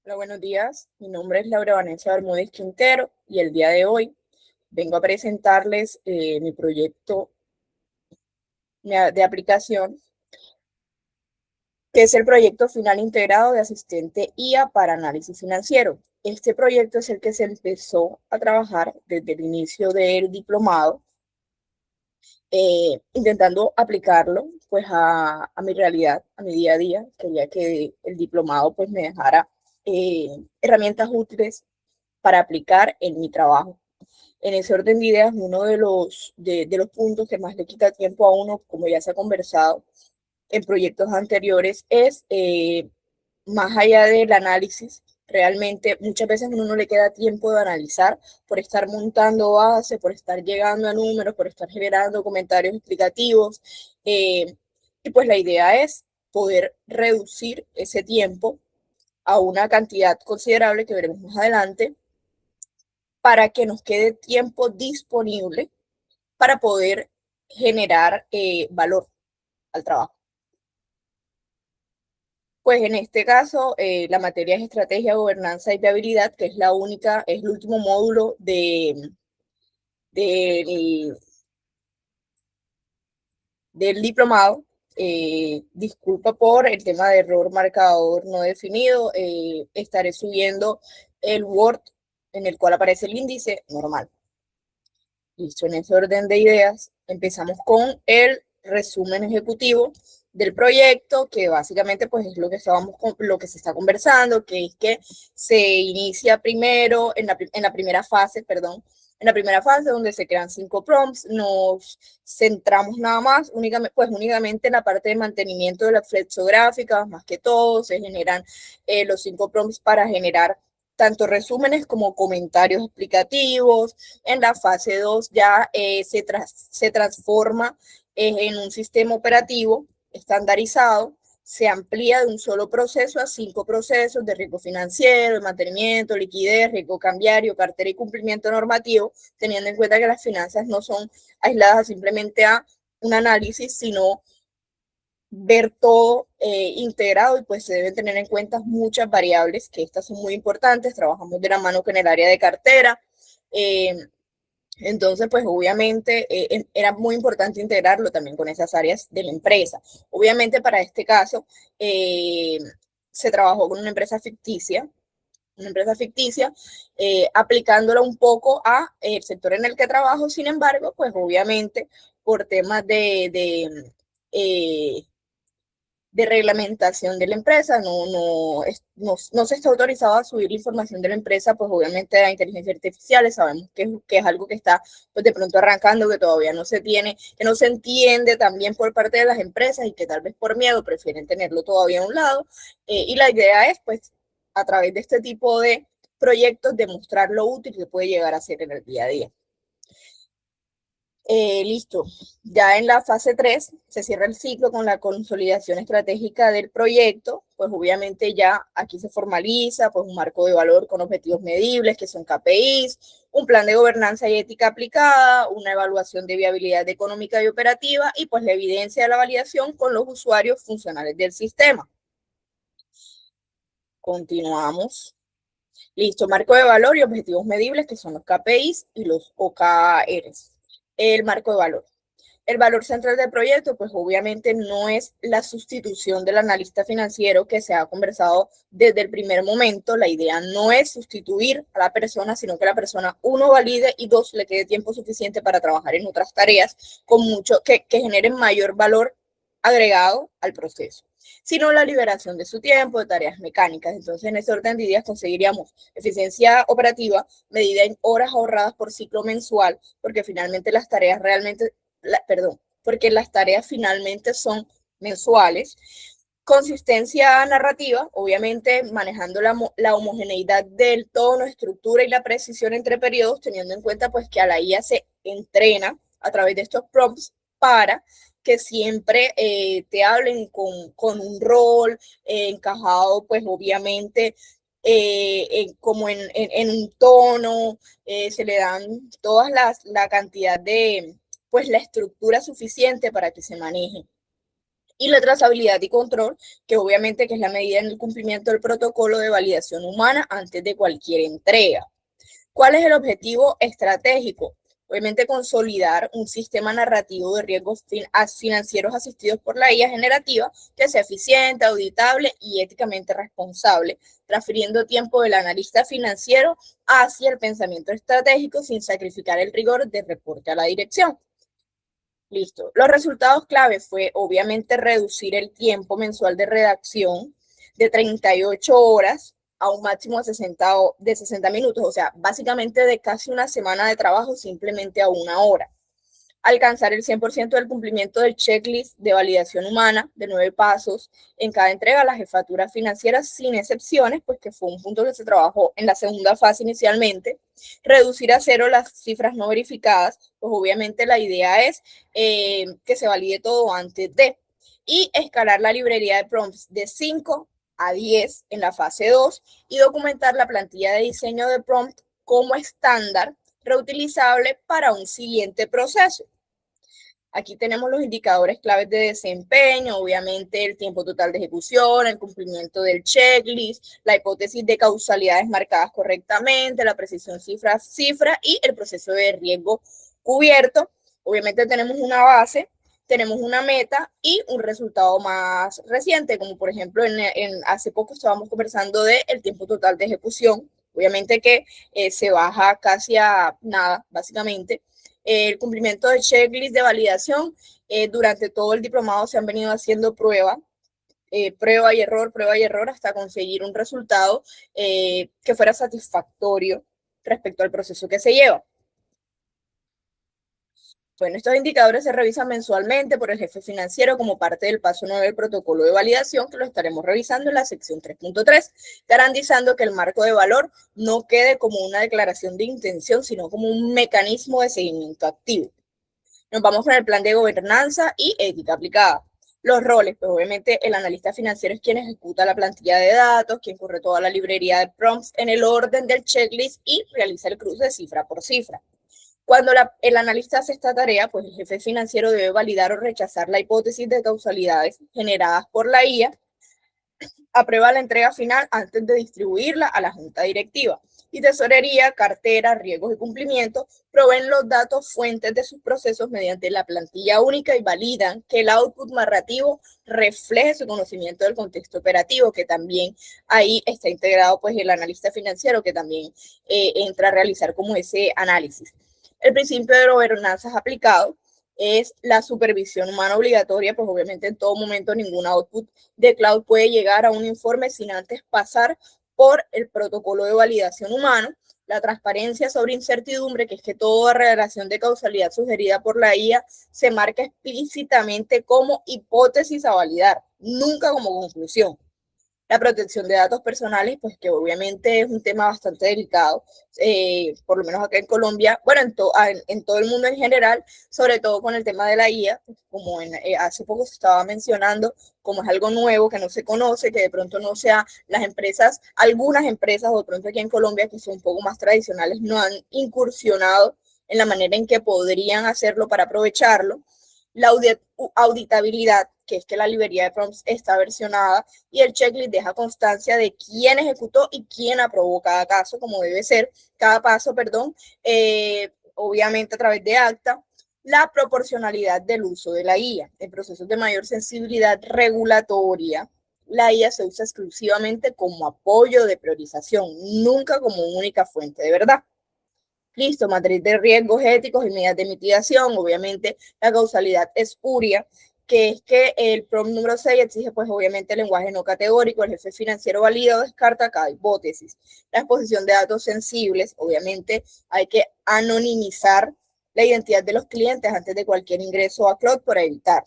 Hola, buenos días. Mi nombre es Laura Vanessa Bermúdez Quintero y el día de hoy vengo a presentarles mi proyecto de aplicación, que es el proyecto final integrado de asistente IA para análisis financiero. Este proyecto es el que se empezó a trabajar desde el inicio del diplomado, intentando aplicarlo pues a mi realidad, a mi día a día. Quería que el diplomado pues me dejara herramientas útiles para aplicar en mi trabajo. En ese orden de ideas, uno de los puntos que más le quita tiempo a uno, como ya se ha conversado en proyectos anteriores, es más allá del análisis. Realmente muchas veces a uno no le queda tiempo de analizar por estar montando base, por estar llegando a números, por estar generando comentarios explicativos. Y pues la idea es poder reducir ese tiempo a una cantidad considerable que veremos más adelante, para que nos quede tiempo disponible para poder generar valor al trabajo. Pues en este caso, la materia es estrategia, gobernanza y viabilidad, que es es el último módulo del, del diplomado. Disculpa por el tema de error marcador no definido. Estaré subiendo el Word en el cual aparece el índice normal. Listo, en ese orden de ideas, empezamos con el resumen ejecutivo del proyecto, que básicamente pues es lo que se está conversando, que es que se inicia primero en la primera fase, perdón, en la primera fase donde se crean 5 prompts. Nos centramos nada más únicamente en la parte de mantenimiento de las flexográficas. Más que todo se generan los 5 prompts para generar tanto resúmenes como comentarios explicativos. En la fase 2 ya se transforma en un sistema operativo estandarizado. Se amplía de un solo proceso a 5 procesos de riesgo financiero, de mantenimiento, liquidez, riesgo cambiario, cartera y cumplimiento normativo, teniendo en cuenta que las finanzas no son aisladas simplemente a un análisis, sino ver todo integrado, y pues se deben tener en cuenta muchas variables, que estas son muy importantes. Trabajamos de la mano con el área de cartera. Eh, entonces, pues obviamente era muy importante integrarlo también con esas áreas de la empresa. Obviamente para este caso eh, se trabajó con una empresa ficticia, aplicándola un poco a el sector en el que trabajo. Sin embargo, pues obviamente por temas de reglamentación de la empresa, no se está autorizado a subir la información de la empresa, pues obviamente a inteligencia artificial. Sabemos que es algo que está pues de pronto arrancando, que todavía no se tiene, que no se entiende también por parte de las empresas, y que tal vez por miedo prefieren tenerlo todavía a un lado. Y la idea es pues a través de este tipo de proyectos demostrar lo útil que puede llegar a ser en el día a día. Listo. Ya en la fase 3 se cierra el ciclo con la consolidación estratégica del proyecto. Pues obviamente ya aquí se formaliza pues un marco de valor con objetivos medibles, que son KPIs, un plan de gobernanza y ética aplicada, una evaluación de viabilidad económica y operativa, y pues la evidencia de la validación con los usuarios funcionales del sistema. Continuamos. Listo, marco de valor y objetivos medibles, que son los KPIs y los OKRs. El marco de valor. El valor central del proyecto, pues obviamente no es la sustitución del analista financiero, que se ha conversado desde el primer momento. La idea no es sustituir a la persona, sino que la persona, uno, valide, y dos, le quede tiempo suficiente para trabajar en otras tareas que generen mayor valor agregado al proceso, sino la liberación de su tiempo de tareas mecánicas. Entonces, en ese orden de ideas conseguiríamos eficiencia operativa medida en horas ahorradas por ciclo mensual, porque finalmente las tareas porque las tareas finalmente son mensuales. Consistencia narrativa, obviamente manejando la homogeneidad del tono, estructura y la precisión entre periodos, teniendo en cuenta pues que a la IA se entrena a través de estos prompts para que siempre te hablen con un rol encajado, pues obviamente como en un tono. Se le dan la cantidad de, pues la estructura suficiente para que se maneje. Y la trazabilidad y control, que obviamente que es la medida en el cumplimiento del protocolo de validación humana antes de cualquier entrega. ¿Cuál es el objetivo estratégico? Obviamente consolidar un sistema narrativo de riesgos financieros asistidos por la IA generativa que sea eficiente, auditable y éticamente responsable, transfiriendo tiempo del analista financiero hacia el pensamiento estratégico sin sacrificar el rigor de reporte a la dirección. Listo. Los resultados clave fue obviamente reducir el tiempo mensual de redacción de 38 horas a un máximo de 60 minutos, o sea, básicamente de casi una semana de trabajo simplemente a una hora. Alcanzar el 100% del cumplimiento del checklist de validación humana de 9 pasos en cada entrega a la jefatura financiera sin excepciones, pues que fue un punto que se trabajó en la segunda fase inicialmente. Reducir a cero las cifras no verificadas, pues obviamente la idea es que se valide todo antes de. Y escalar la librería de prompts de 5 a 10 en la fase 2 y documentar la plantilla de diseño de prompt como estándar reutilizable para un siguiente proceso. Aquí tenemos los indicadores claves de desempeño, obviamente el tiempo total de ejecución, el cumplimiento del checklist, la hipótesis de causalidades marcadas correctamente, la precisión cifra y el proceso de riesgo cubierto. Obviamente tenemos una base, tenemos una meta y un resultado más reciente, como por ejemplo hace poco estábamos conversando del tiempo total de ejecución. Obviamente que se baja casi a nada, básicamente. El cumplimiento de checklist de validación. Durante todo el diplomado se han venido haciendo prueba y error, hasta conseguir un resultado que fuera satisfactorio respecto al proceso que se lleva. Bueno, estos indicadores se revisan mensualmente por el jefe financiero como parte del paso 9 del protocolo de validación, que lo estaremos revisando en la sección 3.3, garantizando que el marco de valor no quede como una declaración de intención, sino como un mecanismo de seguimiento activo. Nos vamos con el plan de gobernanza y ética aplicada. Los roles, pues obviamente el analista financiero es quien ejecuta la plantilla de datos, quien corre toda la librería de prompts en el orden del checklist y realiza el cruce cifra por cifra. Cuando el analista hace esta tarea, pues el jefe financiero debe validar o rechazar la hipótesis de causalidades generadas por la IA, aprueba la entrega final antes de distribuirla a la junta directiva. Y tesorería, cartera, riesgos y cumplimiento proveen los datos fuentes de sus procesos mediante la plantilla única y validan que el output narrativo refleje su conocimiento del contexto operativo, que también ahí está integrado pues el analista financiero, que también entra a realizar como ese análisis. El principio de gobernanza es aplicado, es la supervisión humana obligatoria, pues obviamente en todo momento ningún output de cloud puede llegar a un informe sin antes pasar por el protocolo de validación humano, la transparencia sobre incertidumbre, que es que toda relación de causalidad sugerida por la IA se marca explícitamente como hipótesis a validar, nunca como conclusión. La protección de datos personales, pues que obviamente es un tema bastante delicado, por lo menos acá en Colombia, bueno, en todo el mundo en general, sobre todo con el tema de la IA, pues como hace poco se estaba mencionando, como es algo nuevo que no se conoce, que de pronto no sea las empresas, algunas empresas, o de pronto aquí en Colombia, que son un poco más tradicionales, no han incursionado en la manera en que podrían hacerlo para aprovecharlo. La auditabilidad, que es que la librería de prompts está versionada y el checklist deja constancia de quién ejecutó y quién aprobó cada caso, como debe ser, cada paso, perdón, obviamente a través de acta. La proporcionalidad del uso de la IA. En procesos de mayor sensibilidad regulatoria, la IA se usa exclusivamente como apoyo de priorización, nunca como única fuente de verdad. Listo, matriz de riesgos éticos y medidas de mitigación. Obviamente, la causalidad espuria, que es que el prompt número 6 exige, pues, obviamente, el lenguaje no categórico. El jefe financiero valida o descarta cada hipótesis. La exposición de datos sensibles, obviamente, hay que anonimizar la identidad de los clientes antes de cualquier ingreso a cloud para evitar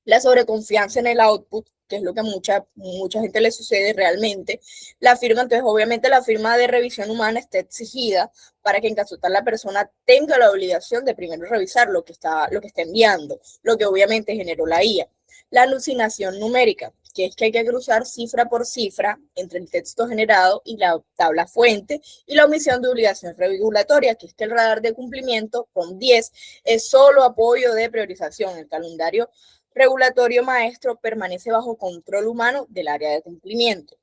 la sobreconfianza en el output, que es lo que a mucha gente le sucede realmente. La firma, entonces obviamente la firma de revisión humana está exigida para que en caso tal la persona tenga la obligación de primero revisar lo que está enviando, lo que obviamente generó la IA. La alucinación numérica, que es que hay que cruzar cifra por cifra entre el texto generado y la tabla fuente, y la omisión de obligación regulatoria, que es que el radar de cumplimiento con 10 es solo apoyo de priorización. El calendario regulatorio maestro permanece bajo control humano del área de cumplimiento.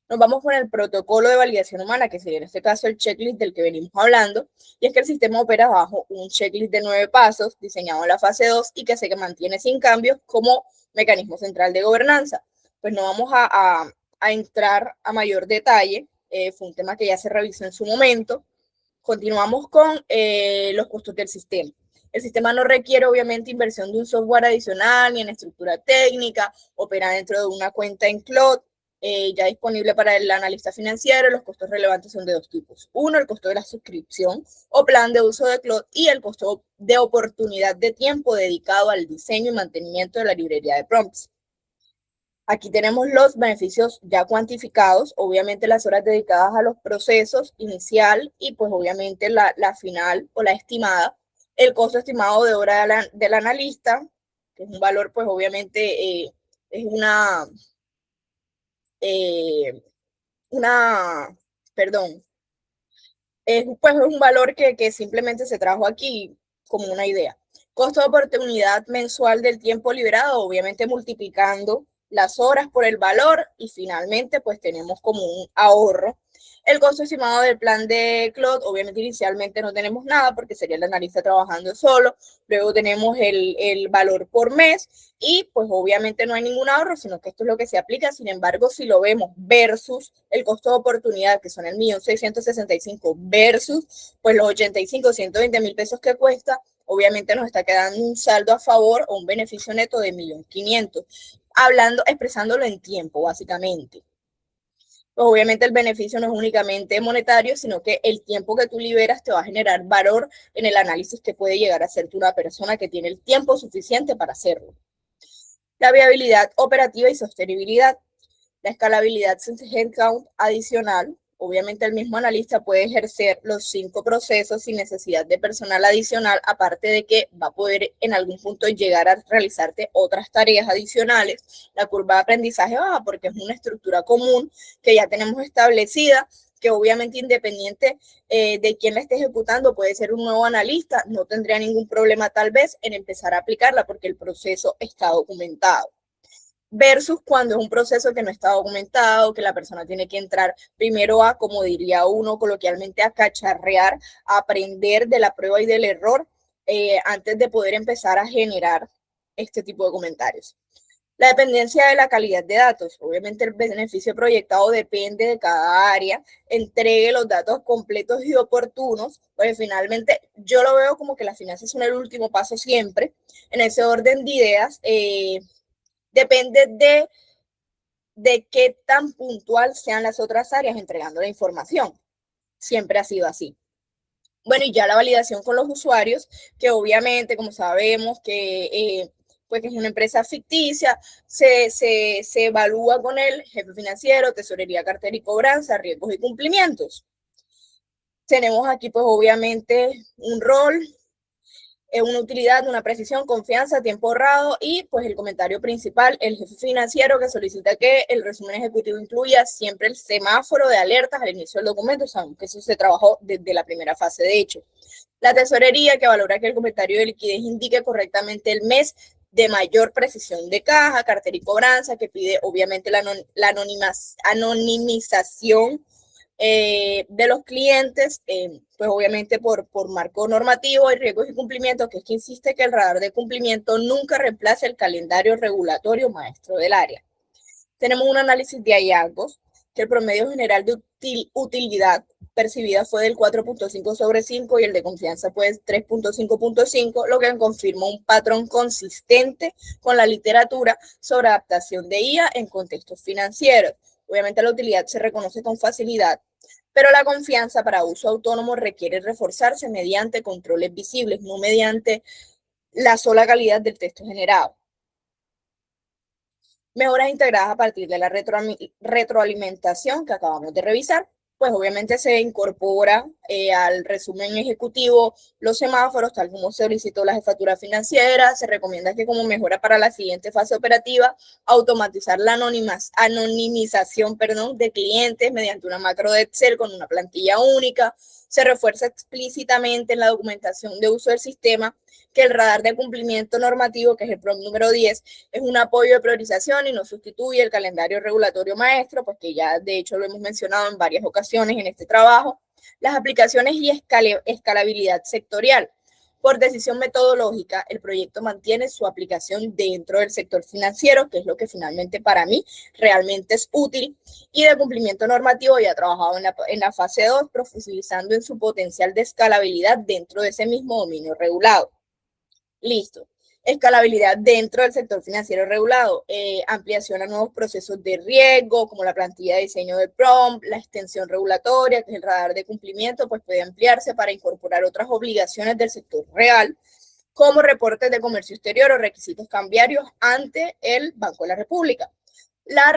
Nos vamos con el protocolo de validación humana, que sería en este caso el checklist del que venimos hablando, y es que el sistema opera bajo un checklist de 9 pasos diseñado en la fase 2 y que se mantiene sin cambios como mecanismo central de gobernanza. Pues no vamos a entrar a mayor detalle, fue un tema que ya se revisó en su momento. Continuamos con los costos del sistema. El sistema no requiere obviamente inversión de un software adicional ni en estructura técnica, opera dentro de una cuenta en cloud, ya disponible para el analista financiero. Los costos relevantes son de dos tipos. Uno, el costo de la suscripción o plan de uso de cloud, y el costo de oportunidad de tiempo dedicado al diseño y mantenimiento de la librería de prompts. Aquí tenemos los beneficios ya cuantificados, obviamente las horas dedicadas a los procesos inicial y pues obviamente la final o la estimada, el costo estimado de hora del analista, que es un valor pues obviamente es perdón, pues es un valor que simplemente se trajo aquí como una idea. Costo de oportunidad mensual del tiempo liberado, obviamente multiplicando las horas por el valor y finalmente pues tenemos como un ahorro. El costo estimado del plan de cloud, obviamente inicialmente no tenemos nada porque sería el analista trabajando solo, luego tenemos el valor por mes y pues obviamente no hay ningún ahorro, sino que esto es lo que se aplica. Sin embargo, si lo vemos versus el costo de oportunidad, que son el 1.665.000 versus pues los 85, 120 mil pesos que cuesta, obviamente nos está quedando un saldo a favor o un beneficio neto de 1.500.000, expresándolo en tiempo, básicamente. Pues obviamente el beneficio no es únicamente monetario, sino que el tiempo que tú liberas te va a generar valor en el análisis que puede llegar a ser una persona que tiene el tiempo suficiente para hacerlo. La viabilidad operativa y sostenibilidad. La escalabilidad sin headcount adicional. Obviamente el mismo analista puede ejercer los 5 procesos sin necesidad de personal adicional, aparte de que va a poder en algún punto llegar a realizarte otras tareas adicionales. La curva de aprendizaje baja porque es una estructura común que ya tenemos establecida, que obviamente independiente de quién la esté ejecutando, puede ser un nuevo analista, no tendría ningún problema tal vez en empezar a aplicarla porque el proceso está documentado. Versus cuando es un proceso que no está documentado, que la persona tiene que entrar primero a, como diría uno coloquialmente, a cacharrear, a aprender de la prueba y del error antes de poder empezar a generar este tipo de comentarios. La dependencia de la calidad de datos. Obviamente el beneficio proyectado depende de cada área, entregue los datos completos y oportunos, pues finalmente yo lo veo como que las finanzas son el último paso siempre. En ese orden de ideas, depende de qué tan puntual sean las otras áreas entregando la información. Siempre ha sido así. Bueno, y ya la validación con los usuarios, que obviamente, como sabemos, pues que es una empresa ficticia, se evalúa con el jefe financiero, tesorería, cartera y cobranza, riesgos y cumplimientos. Tenemos aquí, pues obviamente, un rol, una utilidad, una precisión, confianza, tiempo ahorrado y pues el comentario principal, el jefe financiero que solicita que el resumen ejecutivo incluya siempre el semáforo de alertas al inicio del documento. Sabemos que eso se trabajó desde la primera fase de hecho. La tesorería que valora que el comentario de liquidez indique correctamente el mes de mayor precisión de caja, cartera y cobranza, que pide obviamente la anonimización de los clientes, pues obviamente por marco normativo, hay riesgos y cumplimientos, que es que insiste que el radar de cumplimiento nunca reemplace el calendario regulatorio maestro del área. Tenemos un análisis de hallazgos, que el promedio general de utilidad percibida fue del 4.5 sobre 5 y el de confianza fue 3.5.5, lo que confirma un patrón consistente con la literatura sobre adaptación de IA en contextos financieros. Obviamente la utilidad se reconoce con facilidad, pero la confianza para uso autónomo requiere reforzarse mediante controles visibles, no mediante la sola calidad del texto generado. Mejoras integradas a partir de la retroalimentación que acabamos de revisar, pues obviamente se incorpora al resumen ejecutivo los semáforos, tal como se solicitó la jefatura financiera. Se recomienda que como mejora para la siguiente fase operativa, automatizar la anonimización de clientes mediante una macro de Excel con una plantilla única. Se refuerza explícitamente en la documentación de uso del sistema que el radar de cumplimiento normativo, que es el PROM número 10, es un apoyo de priorización y no sustituye el calendario regulatorio maestro, pues que ya de hecho lo hemos mencionado en varias ocasiones en este trabajo. Las aplicaciones y escalabilidad sectorial. Por decisión metodológica, el proyecto mantiene su aplicación dentro del sector financiero, que es lo que finalmente para mí realmente es útil, y de cumplimiento normativo ya ha trabajado en la fase 2, profundizando en su potencial de escalabilidad dentro de ese mismo dominio regulado. Listo. Escalabilidad dentro del sector financiero regulado, ampliación a nuevos procesos de riesgo, como la plantilla de diseño del PROM, la extensión regulatoria, que es el radar de cumplimiento, pues puede ampliarse para incorporar otras obligaciones del sector real, como reportes de comercio exterior o requisitos cambiarios ante el Banco de la República. La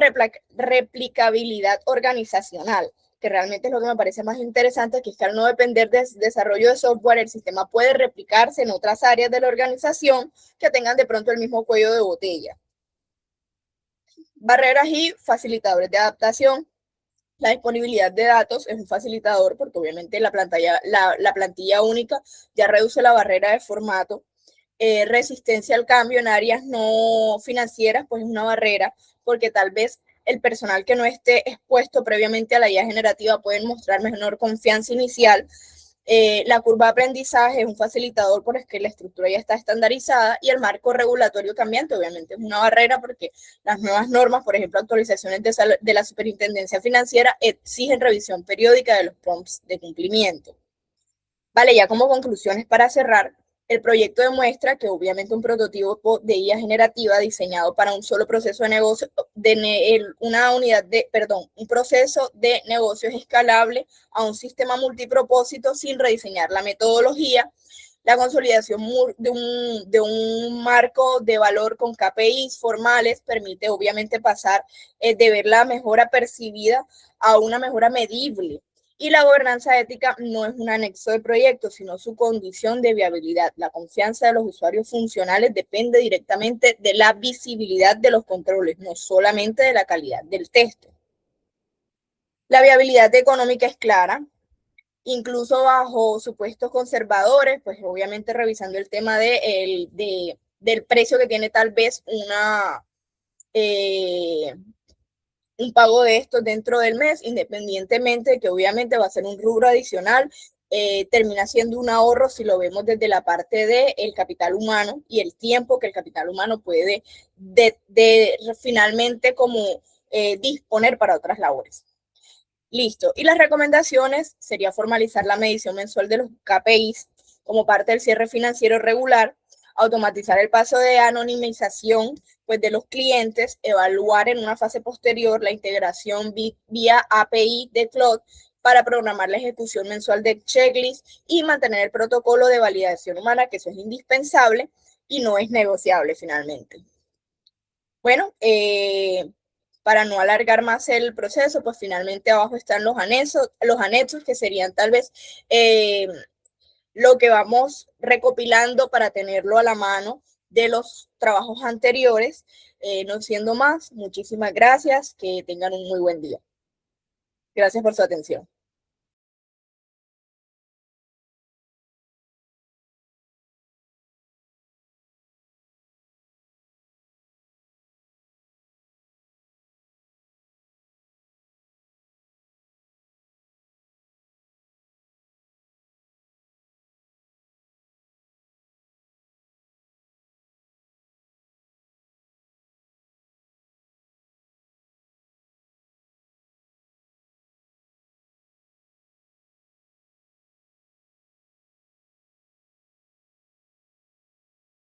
replicabilidad organizacional, que realmente es lo que me parece más interesante, que es que al no depender del desarrollo de software, el sistema puede replicarse en otras áreas de la organización que tengan de pronto el mismo cuello de botella. Barreras y facilitadores de adaptación. La disponibilidad de datos es un facilitador porque obviamente la plantilla única ya reduce la barrera de formato. Resistencia al cambio en áreas no financieras, pues es una barrera, porque tal vez el personal que no esté expuesto previamente a la IA generativa pueden mostrar menor confianza inicial. La curva de aprendizaje es un facilitador porque la estructura ya está estandarizada y el marco regulatorio cambiante obviamente es una barrera porque las nuevas normas, por ejemplo, actualizaciones de la Superintendencia Financiera, exigen revisión periódica de los prompts de cumplimiento. Vale, ya como conclusiones para cerrar, el proyecto demuestra que obviamente un prototipo de IA generativa diseñado para un solo proceso de negocio, un proceso de negocio es escalable a un sistema multipropósito sin rediseñar la metodología. La consolidación de un marco de valor con KPIs formales permite obviamente pasar de ver la mejora percibida a una mejora medible. Y la gobernanza ética no es un anexo del proyecto, sino su condición de viabilidad. La confianza de los usuarios funcionales depende directamente de la visibilidad de los controles, no solamente de la calidad del texto. La viabilidad económica es clara, incluso bajo supuestos conservadores, pues obviamente revisando el tema del precio que tiene tal vez un pago de estos dentro del mes, independientemente de que obviamente va a ser un rubro adicional, termina siendo un ahorro si lo vemos desde la parte del capital humano y el tiempo que el capital humano puede finalmente como disponer para otras labores. Listo. Y las recomendaciones sería formalizar la medición mensual de los KPIs como parte del cierre financiero regular, automatizar el paso de anonimización pues, de los clientes, evaluar en una fase posterior la integración vía API de Cloud para programar la ejecución mensual de checklist y mantener el protocolo de validación humana, que eso es indispensable y no es negociable finalmente. Bueno, para no alargar más el proceso, pues finalmente abajo están los anexos que serían tal vez lo que vamos recopilando para tenerlo a la mano de los trabajos anteriores. No siendo más, muchísimas gracias, que tengan un muy buen día. Gracias por su atención.